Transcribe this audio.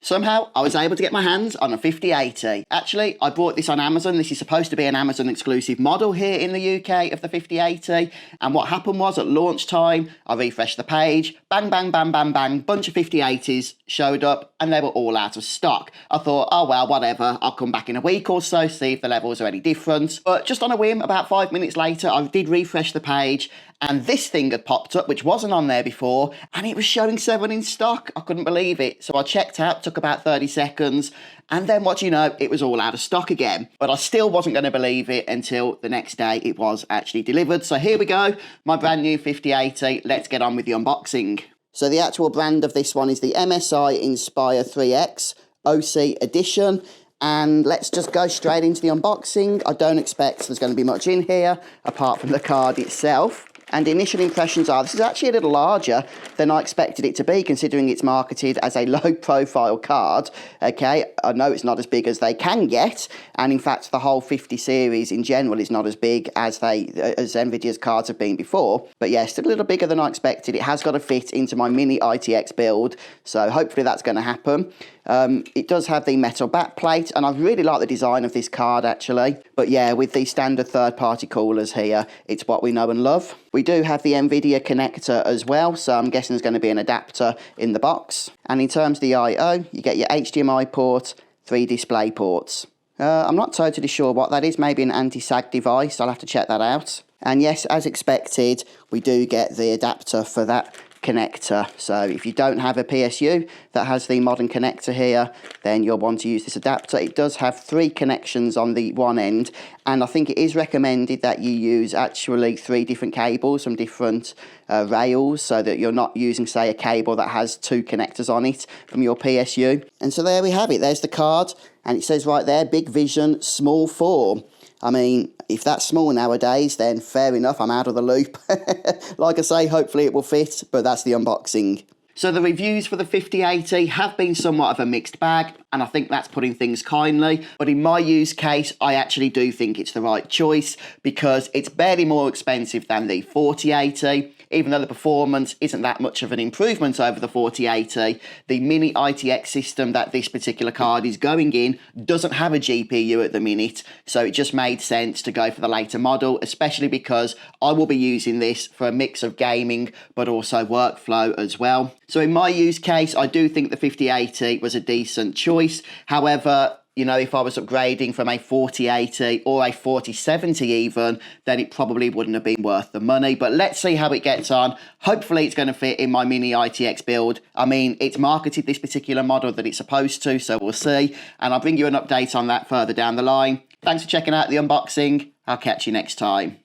Somehow, I was able to get my hands on a 5080. Actually, I bought this on Amazon. This is supposed to be an Amazon exclusive model here in the UK of the 5080. And what happened was, at launch time, I refreshed the page, bang, bang, bang, bang, bang, bunch of 5080s showed up, and they were all out of stock. I thought, oh well, whatever, I'll come back in a week or so, see if the levels are any different. But just on a whim, about 5 minutes later, I did refresh the page, and this thing had popped up, which wasn't on there before, and it was showing 7 in stock. I couldn't believe it. So I checked out, took about 30 seconds, and then what do you know, it was all out of stock again. But I still wasn't going to believe it until the next day it was actually delivered. So here we go, my brand new 5080. Let's get on with the unboxing. So the actual brand of this one is the MSI Inspire 3X OC Edition. And let's just go straight into the unboxing. I don't expect there's going to be much in here apart from the card itself. And initial impressions are, this is actually a little larger than I expected it to be, considering it's marketed as a low-profile card. Okay, I know it's not as big as they can get, and in fact, the whole 50 series in general is not as big as NVIDIA's cards have been before. But yeah, still a little bigger than I expected. It has got to fit into my mini RTX build, so hopefully that's going to happen. It does have the metal backplate, and I really like the design of this card actually. But yeah, with the standard third-party coolers here, it's what we know and love. We do have the NVIDIA connector as well, so I'm guessing there's going to be an adapter in the box. And in terms of the I/O, you get your HDMI port, 3 display ports. I'm not totally sure what that is, maybe an anti-sag device, I'll have to check that out. And yes, as expected, we do get the adapter for that connector. So if you don't have a PSU that has the modern connector here, then you'll want to use this adapter. It does have 3 connections on the one end, and I think it is recommended that you use actually 3 different cables from different rails, so that you're not using, say, a cable that has 2 connectors on it from your PSU. And so there we have it. There's the card, and it says right there, Big Vision, small form. I mean, if that's small nowadays, then fair enough, I'm out of the loop. Like I say, hopefully it will fit, but that's the unboxing. So the reviews for the 5080 have been somewhat of a mixed bag, and I think that's putting things kindly. But in my use case, I actually do think it's the right choice, because it's barely more expensive than the 4080. Even though the performance isn't that much of an improvement over the 4080, the mini RTX system that this particular card is going in doesn't have a GPU at the minute, so it just made sense to go for the later model, especially because I will be using this for a mix of gaming but also workflow as well. So in my use case, I do think the 5080 was a decent choice. However, you know, if I was upgrading from a 4080 or a 4070 even, then it probably wouldn't have been worth the money. But let's see how it gets on. Hopefully it's going to fit in my mini RTX build. I mean, it's marketed this particular model that it's supposed to, so we'll see. And I'll bring you an update on that further down the line. Thanks for checking out the unboxing. I'll catch you next time.